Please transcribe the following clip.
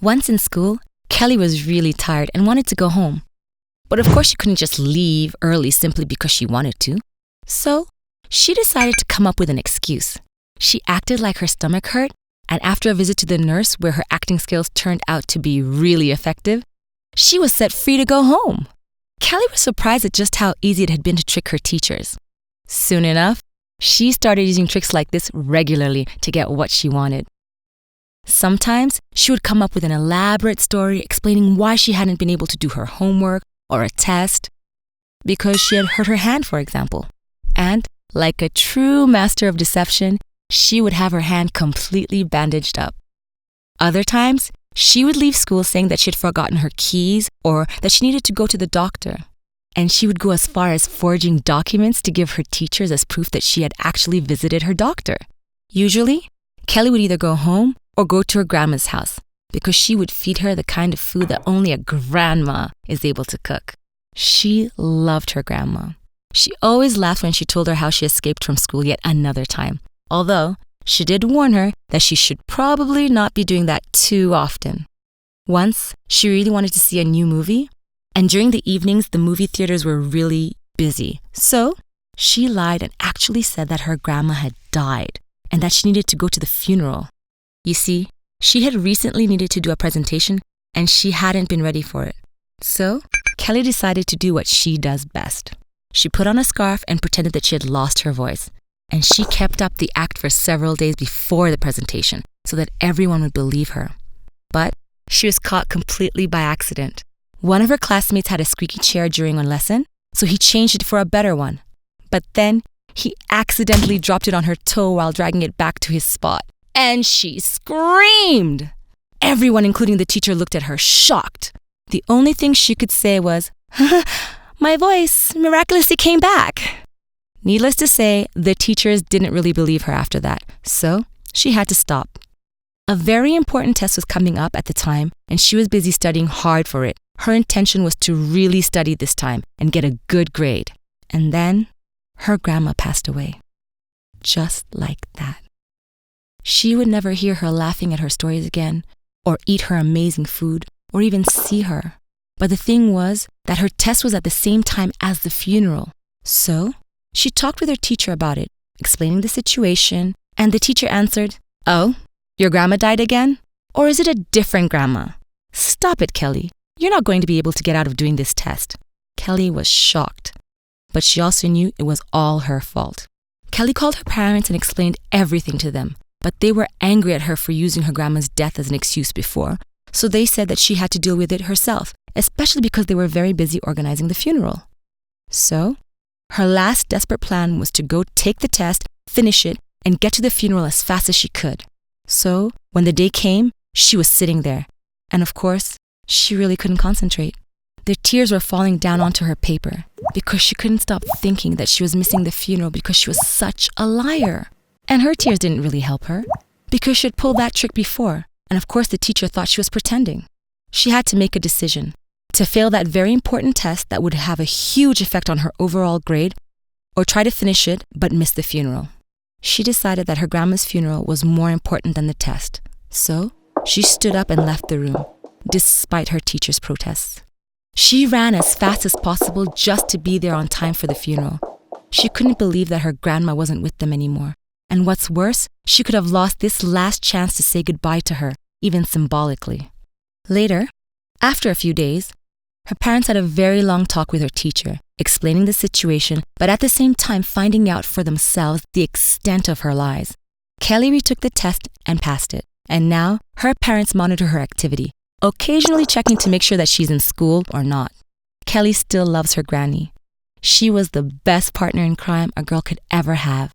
Once in school, Kelly was really tired and wanted to go home. But of course she couldn't just leave early simply because she wanted to. So she decided to come up with an excuse. She acted like her stomach hurt, and after a visit to the nurse where her acting skills turned out to be really effective, she was set free to go home. Kelly was surprised at just how easy it had been to trick her teachers. Soon enough, she started using tricks like this regularly to get what she wanted. Sometimes she would come up with an elaborate story explaining why she hadn't been able to do her homework or a test, because she had hurt her hand, for example. And, like a true master of deception, she would have her hand completely bandaged up. Other times, she would leave school saying that she had forgotten her keys or that she needed to go to the doctor. And she would go as far as forging documents to give her teachers as proof that she had actually visited her doctor. Usually, Kelly would either go home or go to her grandma's house because she would feed her the kind of food that only a grandma is able to cook. She loved her grandma. She always laughed when she told her how she escaped from school yet another time, although she did warn her that she should probably not be doing that too often. Once, she really wanted to see a new movie, and during the evenings, the movie theaters were really busy. So, she lied and actually said that her grandma had died and that she needed to go to the funeral. You see, she had recently needed to do a presentation and she hadn't been ready for it. So, Kelly decided to do what she does best. She put on a scarf and pretended that she had lost her voice. And she kept up the act for several days before the presentation so that everyone would believe her. But she was caught completely by accident. One of her classmates had a squeaky chair during a lesson, so he changed it for a better one. But then he accidentally dropped it on her toe while dragging it back to his spot. And she screamed! Everyone, including the teacher, looked at her shocked. The only thing she could say was, "My voice miraculously came back." Needless to say, the teachers didn't really believe her after that, so she had to stop. A very important test was coming up at the time, and she was busy studying hard for it. Her intention was to really study this time and get a good grade. And then, her grandma passed away. Just like that. She would never hear her laughing at her stories again, or eat her amazing food, or even see her. But the thing was that her test was at the same time as the funeral. So, she talked with her teacher about it, explaining the situation, and the teacher answered, "Oh, your grandma died again? Or is it a different grandma? Stop it, Kelly. You're not going to be able to get out of doing this test." Kelly was shocked, but she also knew it was all her fault. Kelly called her parents and explained everything to them, but they were angry at her for using her grandma's death as an excuse before, so they said that she had to deal with it herself, especially because they were very busy organizing the funeral. So, her last desperate plan was to go take the test, finish it, and get to the funeral as fast as she could. So, when the day came, she was sitting there. And of course, she really couldn't concentrate. The tears were falling down onto her paper because she couldn't stop thinking that she was missing the funeral because she was such a liar. And her tears didn't really help her because she had pulled that trick before. And of course, the teacher thought she was pretending. She had to make a decision. To fail that very important test that would have a huge effect on her overall grade, or try to finish it but miss the funeral. She decided that her grandma's funeral was more important than the test. So, she stood up and left the room, despite her teacher's protests. She ran as fast as possible just to be there on time for the funeral. She couldn't believe that her grandma wasn't with them anymore. And what's worse, she could have lost this last chance to say goodbye to her, even symbolically. Later, after a few days, her parents had a very long talk with her teacher, explaining the situation, but at the same time finding out for themselves the extent of her lies. Kelly retook the test and passed it, and now her parents monitor her activity, occasionally checking to make sure that she's in school or not. Kelly still loves her granny. She was the best partner in crime a girl could ever have.